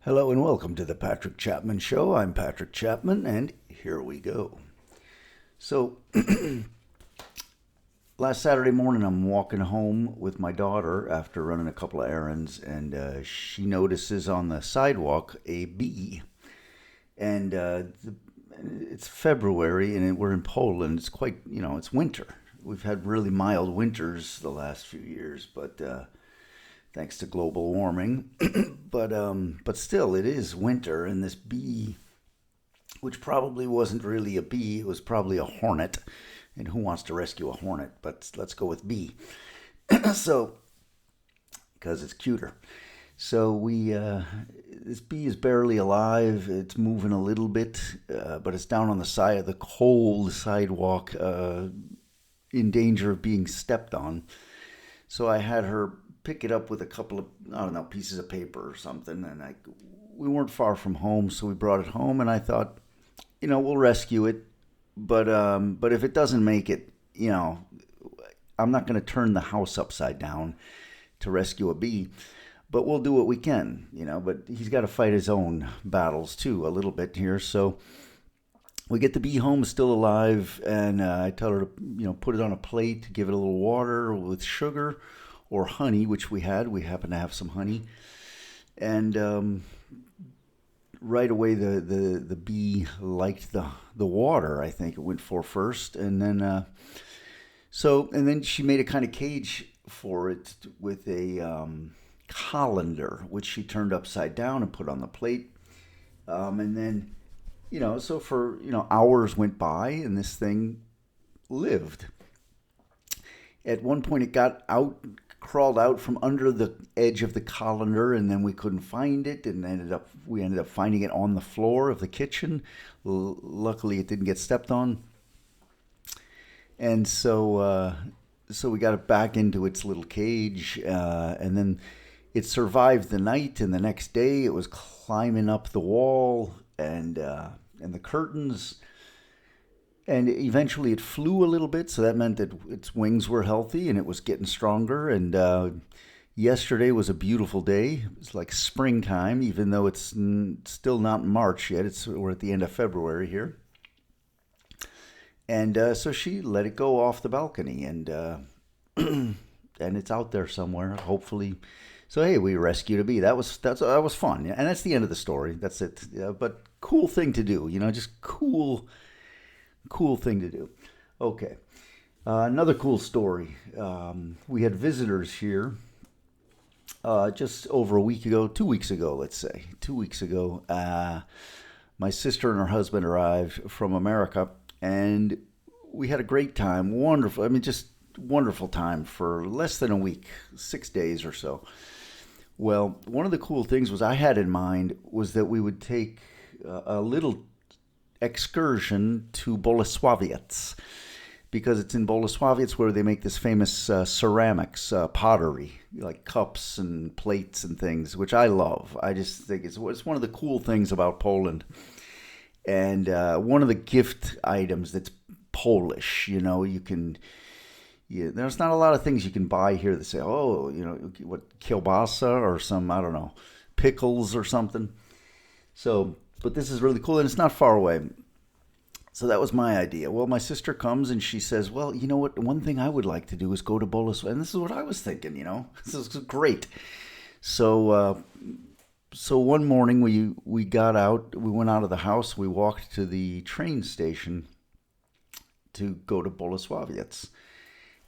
Hello and welcome to the Patrick Chapman Show. I'm Patrick Chapman, and here we go. So, last Saturday morning, I'm walking home with my daughter after running a couple of errands, and she notices on the sidewalk a bee. And it's February, and we're in Poland. It's quite, it's winter. We've had really mild winters the last few years, but thanks to global warming. but still, it is winter, and this bee, which probably wasn't really a bee, it was probably a hornet. And who wants to rescue a hornet? But let's go with bee. So, because it's cuter. So this bee is barely alive. It's moving a little bit, but it's down on the side of the cold sidewalk, in danger of being stepped on. So I had her pick it up with a couple of, I don't know, pieces of paper or something. And we weren't far from home, so we brought it home. And I thought, we'll rescue it. But if it doesn't make it, I'm not going to turn the house upside down to rescue a bee. But we'll do what we can, But he's got to fight his own battles too, a little bit here. So we get the bee home still alive, and I tell her to, put it on a plate, give it a little water with sugar or honey, which we had. We happen to have some honey. And right away, the bee liked the water. I think it went for first, and then then she made a kind of cage for it with a colander, which she turned upside down and put on the plate. And then, so for hours went by, and this thing lived. At one point, it got out, crawled out from under the edge of the colander, and then we couldn't find it, and we ended up finding it on the floor of the kitchen. Luckily, it didn't get stepped on, and so we got it back into its little cage, and then it survived the night. And the next day, it was climbing up the wall and the curtains. And eventually it flew a little bit, so that meant that its wings were healthy and it was getting stronger. And yesterday was a beautiful day. It was like springtime, even though it's still not March yet. We're at the end of February here. And so she let it go off the balcony, and and it's out there somewhere, hopefully. So hey, we rescued a bee. That was fun, and that's the end of the story. That's it. But cool thing to do, just cool thing to do. Okay. Another cool story. We had visitors here just over a week ago, 2 weeks ago, let's say. 2 weeks ago, my sister and her husband arrived from America, and we had a great time. Wonderful. I mean, just wonderful time for less than a week, 6 days or so. Well, one of the cool things I had in mind was that we would take a little excursion to Bolesławiec, because it's in Bolesławiec where they make this famous ceramics, pottery, like cups and plates and things, which I love. I just think it's one of the cool things about Poland. And one of the gift items that's Polish, there's not a lot of things you can buy here that say, what, kielbasa or some, I don't know, pickles or something. So, but this is really cool, and it's not far away. So that was my idea. Well, my sister comes and she says, well, you know what? One thing I would like to do is go to Bolesławiec. And this is what I was thinking, This is great. So one morning we got out. We went out of the house. We walked to the train station to go to Bolesławiec.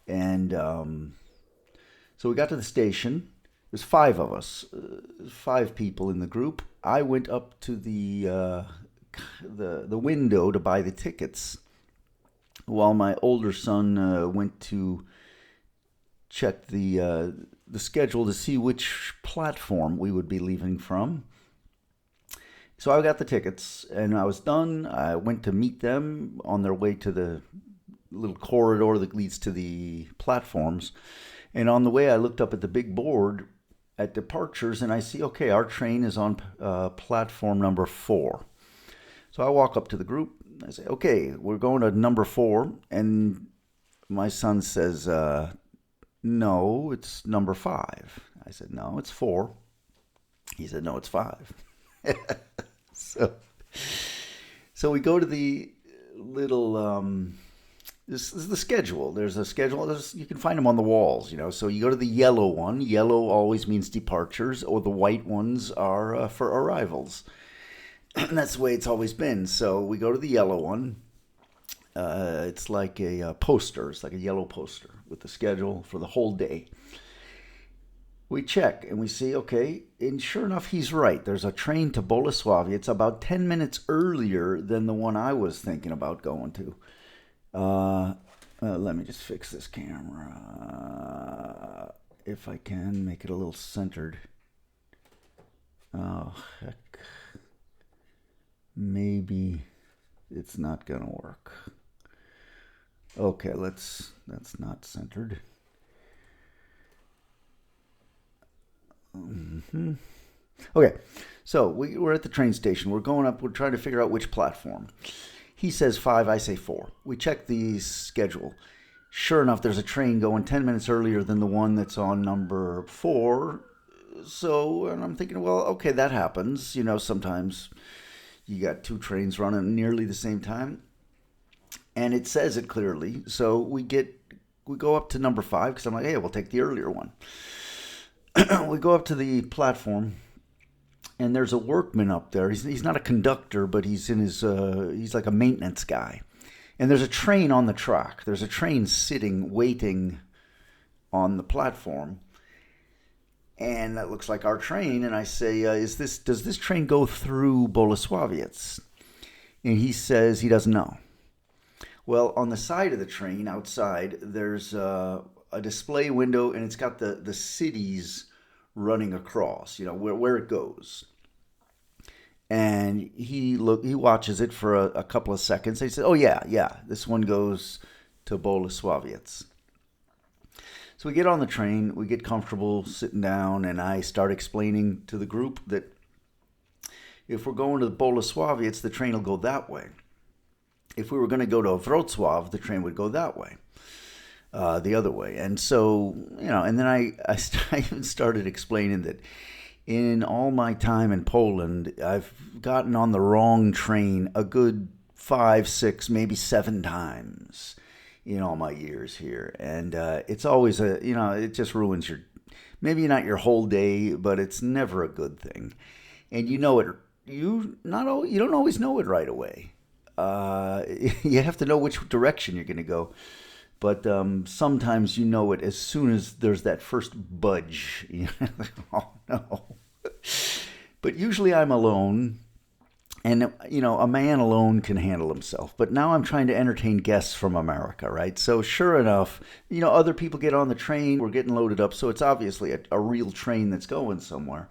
And so we got to the station. There's 5 of us, 5 people in the group. I went up to the window to buy the tickets, while my older son went to check the schedule to see which platform we would be leaving from. So I got the tickets, and I was done. I went to meet them on their way to the little corridor that leads to the platforms. And on the way, I looked up at the big board at departures, and I see, okay, our train is on platform number 4. So I walk up to the group. I say, okay, we're going to number 4. And my son says, no, it's number 5. I said, no, it's 4. He said, no, it's 5. So, so we go to the little this is the schedule. There's a schedule. You can find them on the walls, So you go to the yellow one. Yellow always means departures, or the white ones are for arrivals. And that's the way it's always been. So we go to the yellow one. It's like a poster. It's like a yellow poster with the schedule for the whole day. We check and we see, okay, and sure enough, he's right. There's a train to Bolesławie. It's about 10 minutes earlier than the one I was thinking about going to. Let me just fix this camera. If I can, make it a little centered. Oh, heck. Maybe it's not going to work. Okay, that's not centered. Okay, so we're at the train station. We're going up. We're trying to figure out which platform. He says 5, I say 4. We check the schedule. Sure enough, there's a train going 10 minutes earlier than the one that's on number 4. So, and I'm thinking, well, okay, that happens. Sometimes you got 2 trains running nearly the same time. And it says it clearly. So we go up to number 5 because I'm like, hey, we'll take the earlier one. We go up to the platform, and there's a workman up there. He's not a conductor, but he's like a maintenance guy. And there's a train on the track. There's a train sitting, waiting on the platform. And that looks like our train. And I say, does this train go through Bolesławiec? And he says he doesn't know. Well, on the side of the train, outside, there's a display window, and it's got the cities running across, where it goes. And he watches it for a couple of seconds. And he says, oh, yeah, this one goes to Bolesławiec. So we get on the train, we get comfortable sitting down, and I start explaining to the group that if we're going to Bolesławiec, the train will go that way. If we were going to go to Wrocław, the train would go that way. The other way. And so, and then I even started explaining that in all my time in Poland, I've gotten on the wrong train a good 5, 6, maybe 7 times in all my years here. And it's always it just ruins maybe not your whole day, but it's never a good thing. And you don't always know it right away. You have to know which direction you're going to go. But sometimes you know it as soon as there's that first budge. Oh, no. But usually I'm alone. And, a man alone can handle himself. But now I'm trying to entertain guests from America, right? So sure enough, other people get on the train. We're getting loaded up. So it's obviously a real train that's going somewhere.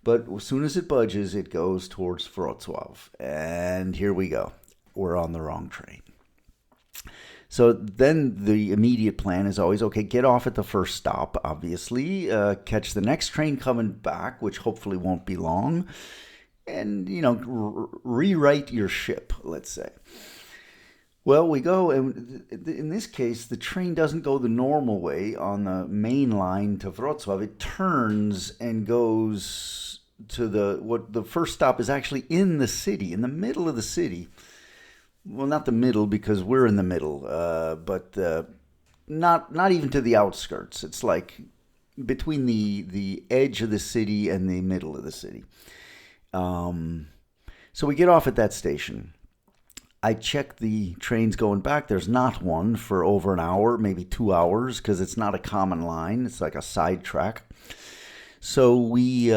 But as soon as it budges, it goes towards Wrocław. And here we go. We're on the wrong train. So then the immediate plan is always, okay, get off at the first stop, obviously, catch the next train coming back, which hopefully won't be long, and, rewrite your ship, let's say. Well, we go, and in this case, the train doesn't go the normal way on the main line to Wrocław. It turns and goes to the first stop is actually in the city, in the middle of the city. Well, not the middle because we're in the middle, but not even to the outskirts. It's like between the edge of the city and the middle of the city. So we get off at that station. I check the trains going back. There's not one for over an hour, maybe 2 hours, because it's not a common line. It's like a side track. So we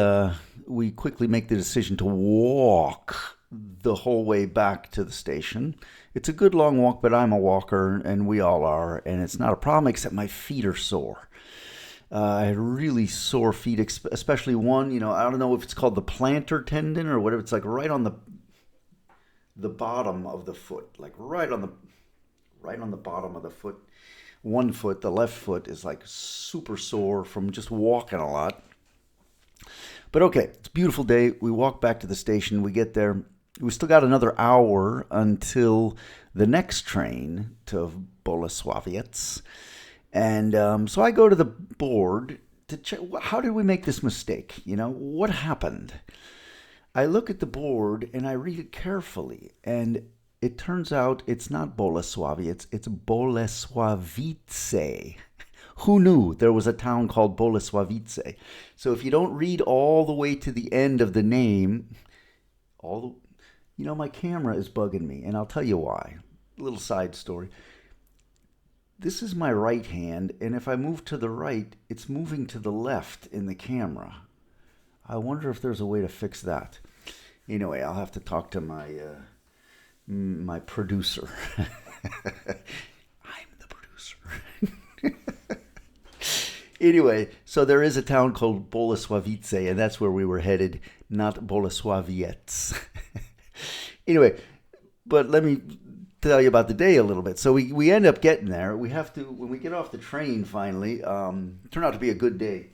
quickly make the decision to walk the whole way back to the station. It's a good long walk, but I'm a walker, and we all are, and it's not a problem, except my feet are sore. I had really sore feet, especially one, I don't know if it's called the plantar tendon or whatever. It's like right on the bottom of the foot, like right on the bottom of the foot. One foot, the left foot, is like super sore from just walking a lot. But okay, it's a beautiful day. We walk back to the station. We get there. We still got another hour until the next train to Bolesławiec. And so I go to the board to check, how did we make this mistake? What happened? I look at the board and I read it carefully, and it turns out it's not Bolesławie, it's Bolesławice. Who knew there was a town called Bolesławice? So if you don't read all the way to the end of the name, all the, my camera is bugging me, and I'll tell you why. A little side story. This is my right hand, and if I move to the right, it's moving to the left in the camera. I wonder if there's a way to fix that. Anyway, I'll have to talk to my producer. I'm the producer. Anyway, so there is a town called Bolesławice, and that's where we were headed, not Bolesławiec. Anyway, but let me tell you about the day a little bit. So we end up getting there. We have to, when we get off the train finally, turned out to be a good day.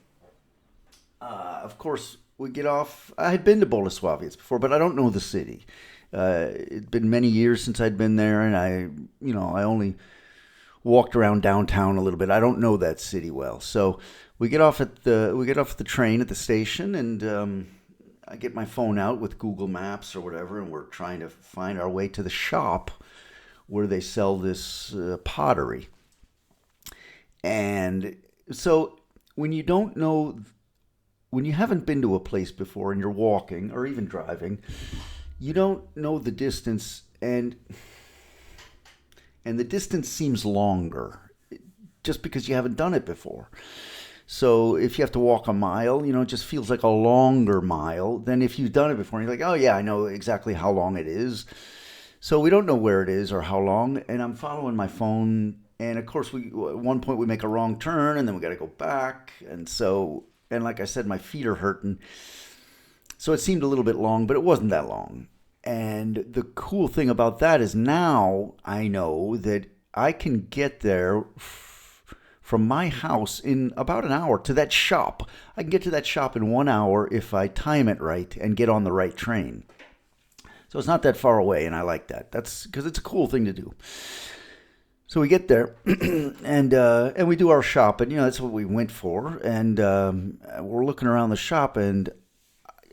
Of course, we get off. I had been to Bolesławiec before, but I don't know the city. It'd been many years since I'd been there, and I only walked around downtown a little bit. I don't know that city well. So we get off the train at the station, and I get my phone out with Google Maps or whatever, and we're trying to find our way to the shop where they sell this pottery. And so when you don't know, when you haven't been to a place before and you're walking or even driving, you don't know the distance, and the distance seems longer just because you haven't done it before. So if you have to walk a mile, it just feels like a longer mile than if you've done it before. And you're like, oh yeah, I know exactly how long it is. So we don't know where it is or how long, and I'm following my phone. And of course, at one point we make a wrong turn, and then we got to go back. And like I said, my feet are hurting. So it seemed a little bit long, but it wasn't that long. And the cool thing about that is now I know that I can get there from my house in about an hour to that shop. I can get to that shop in 1 hour if I time it right and get on the right train. So it's not that far away, and I like that. That's because it's a cool thing to do. So we get there, and we do our shopping. That's what we went for. And we're looking around the shop, and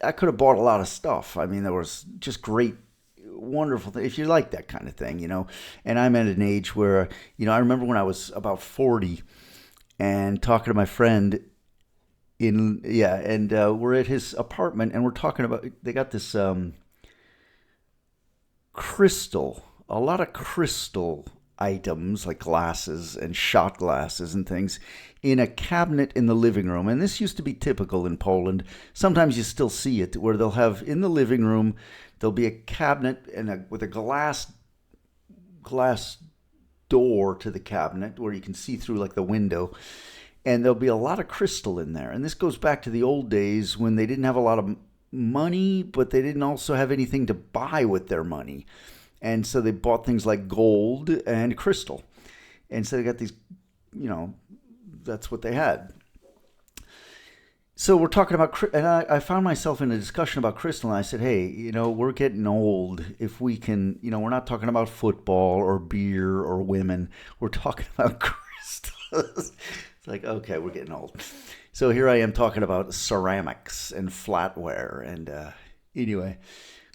I could have bought a lot of stuff. I mean, there was just great, wonderful things, if you like that kind of thing, And I'm at an age where, I remember when I was about 40 and talking to my friend we're at his apartment, and we're talking about, they got this a lot of crystal items like glasses and shot glasses and things in a cabinet in the living room. And this used to be typical in Poland. Sometimes you still see it, where they'll have in the living room, there'll be a cabinet with a glass door to the cabinet where you can see through like the window. And there'll be a lot of crystal in there. And this goes back to the old days when they didn't have a lot of money, but they didn't also have anything to buy with their money. And so they bought things like gold and crystal. And so they got these, that's what they had. So we're talking about, and I found myself in a discussion about crystal, and I said, hey, we're getting old. If we can, we're not talking about football or beer or women. We're talking about crystals. It's like, okay, we're getting old. So here I am talking about ceramics and flatware. And anyway,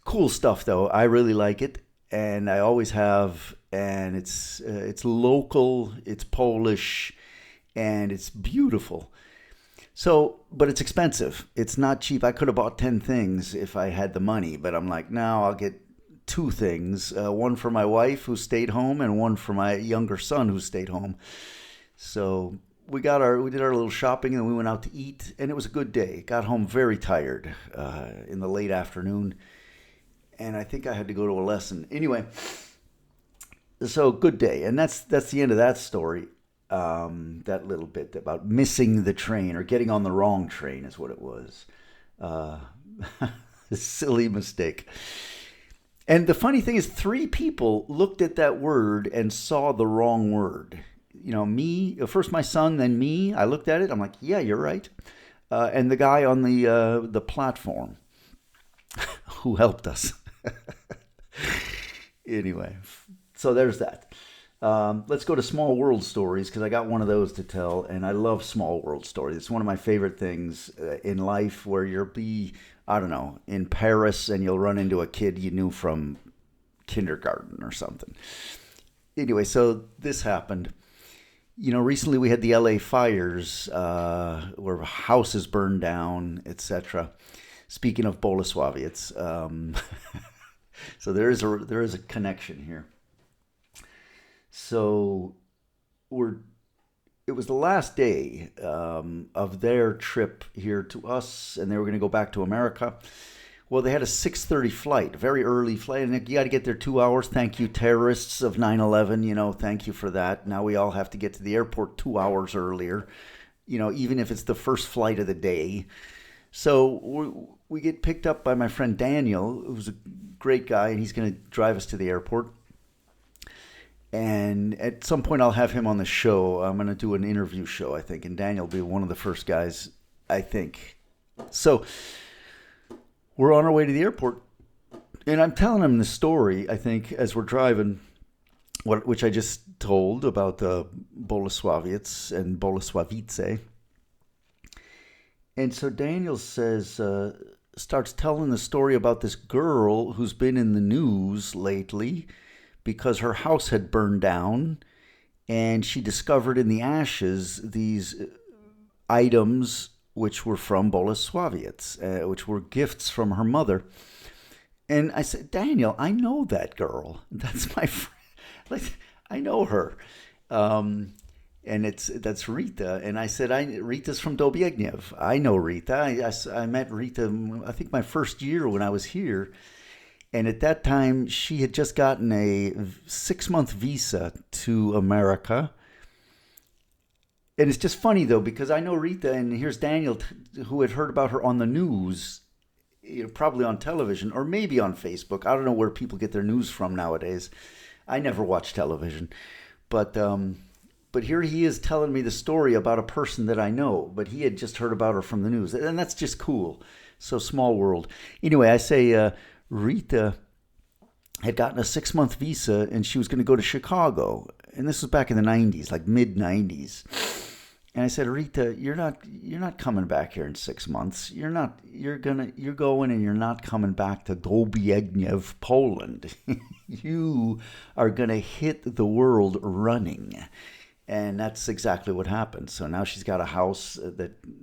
cool stuff, though. I really like it. And I always have, and it's local, it's Polish, and it's beautiful. So, but it's expensive. It's not cheap. I could have bought 10 things if I had the money, but I'm like, no, I'll get 2 things. One for my wife who stayed home, and one for my younger son who stayed home. So we did our little shopping, and then we went out to eat, and it was a good day. Got home very tired in the late afternoon. And I think I had to go to a lesson. Anyway, so good day. And that's the end of that story. That little bit about missing the train or getting on the wrong train is what it was. A silly mistake. And the funny thing is 3 people looked at that word and saw the wrong word. Me, first my son, then me. I looked at it. I'm like, yeah, you're right. And the guy on the platform who helped us. Anyway, so there's that. Let's go to small world stories because I got one of those to tell, and I love small world stories. It's one of my favorite things in life where you'll be, I don't know, in Paris and you'll run into a kid you knew from kindergarten or something. Anyway, so this happened. Recently we had the LA fires where houses burned down, etc. Speaking of Bolesławiec, so there is a connection here. So we're it was the last day of their trip here to us, and they were going to go back to America. Well, they had a 6:30 flight, a very early flight, and you got to get there 2 hours. Thank you, terrorists of 9/11. Thank you for that. Now we all have to get to the airport 2 hours earlier. Even if it's the first flight of the day. So we get picked up by my friend Daniel, who's a great guy, and he's going to drive us to the airport. And at some point, I'll have him on the show. I'm going to do an interview show, I think, and Daniel will be one of the first guys, I think. So we're on our way to the airport, and I'm telling him the story, I think, as we're driving, which I just told about the Bolesławiec and Bolesławice. And so Daniel starts telling the story about this girl who's been in the news lately because her house had burned down, and she discovered in the ashes these items which were from Bolesławiec, which were gifts from her mother. And I said, Daniel, I know that girl. That's my friend. Like, I know her. And that's Rita. And I said, Rita's from Dobiegniew. I know Rita. I met Rita, I think my first year when I was here. And at that time, she had just gotten a 6-month visa to America. And it's just funny, though, because I know Rita, and here's Daniel, who had heard about her on the news, probably on television, or maybe on Facebook. I don't know where people get their news from nowadays. I never watch television. But here he is telling me the story about a person that I know, but he had just heard about her from the news. And that's just cool. So small world. Anyway, I say Rita had gotten a 6-month visa, and she was going to go to Chicago. And this was back in the 90s, like mid-90s. And I said, Rita, you're not coming back here in 6 months. You're going and you're not coming back to Dobiegniew, Poland. You are going to hit the world running. And that's exactly what happened. So now she's got a house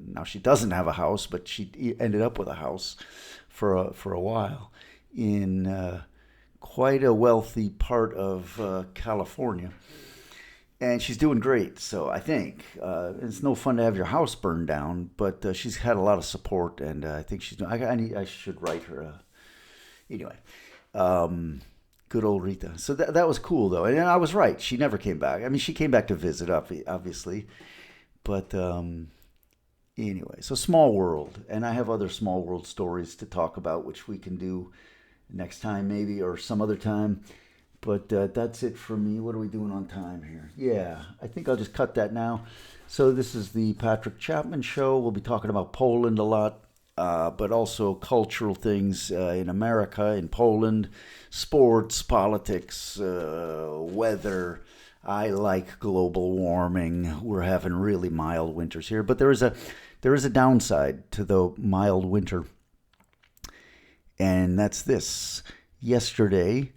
now she doesn't have a house, but she ended up with a house for a while in quite a wealthy part of California. And she's doing great, so I think. It's no fun to have your house burned down, but she's had a lot of support, and I think she's doing... I should write her. Anyway, good old Rita. So that was cool, though. And I was right. She never came back. I mean, she came back to visit, obviously. But anyway, so small world. And I have other small world stories to talk about, which we can do next time maybe, or some other time. But that's it for me. What are we doing on time here? Yeah, I think I'll just cut that now. So this is the Patrick Chapman Show. We'll be talking about Poland a lot, but also cultural things in America, in Poland, sports, politics, weather. I like global warming. We're having really mild winters here, but there is a downside to the mild winter, and that's this. Yesterday,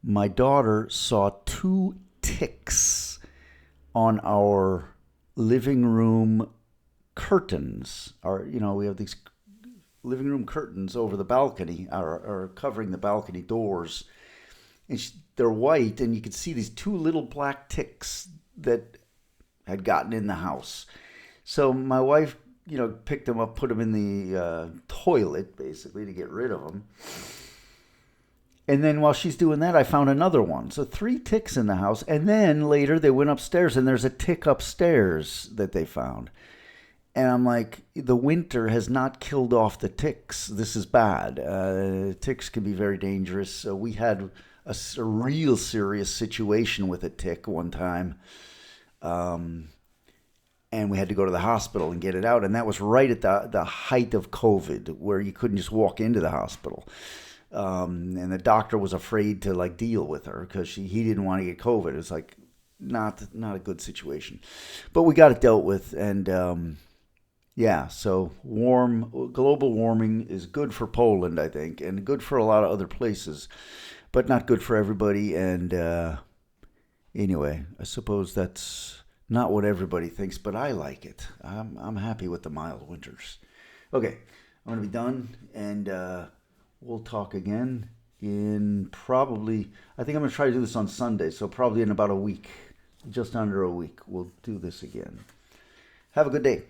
my daughter saw 2 ticks on our living room curtains. We have these living room curtains over the balcony, or covering the balcony doors. And they're white, and you could see these 2 little black ticks that had gotten in the house. So my wife, picked them up, put them in the toilet, basically, to get rid of them. And then while she's doing that, I found another one. So 3 ticks in the house. And then later they went upstairs, and there's a tick upstairs that they found. And I'm like, the winter has not killed off the ticks. This is bad. Ticks can be very dangerous. We had a real serious situation with a tick one time. And we had to go to the hospital and get it out. And that was right at the height of COVID, where you couldn't just walk into the hospital. And the doctor was afraid to deal with her because he didn't want to get COVID. It's like not a good situation. But we got it dealt with, and yeah. So global warming is good for Poland, I think, and good for a lot of other places, but not good for everybody. And anyway, I suppose that's not what everybody thinks, but I like it. I'm happy with the mild winters. Okay, I'm gonna be done, and we'll talk again in probably. I think I'm gonna try to do this on Sunday, so probably in about a week, just under a week, we'll do this again. Have a good day.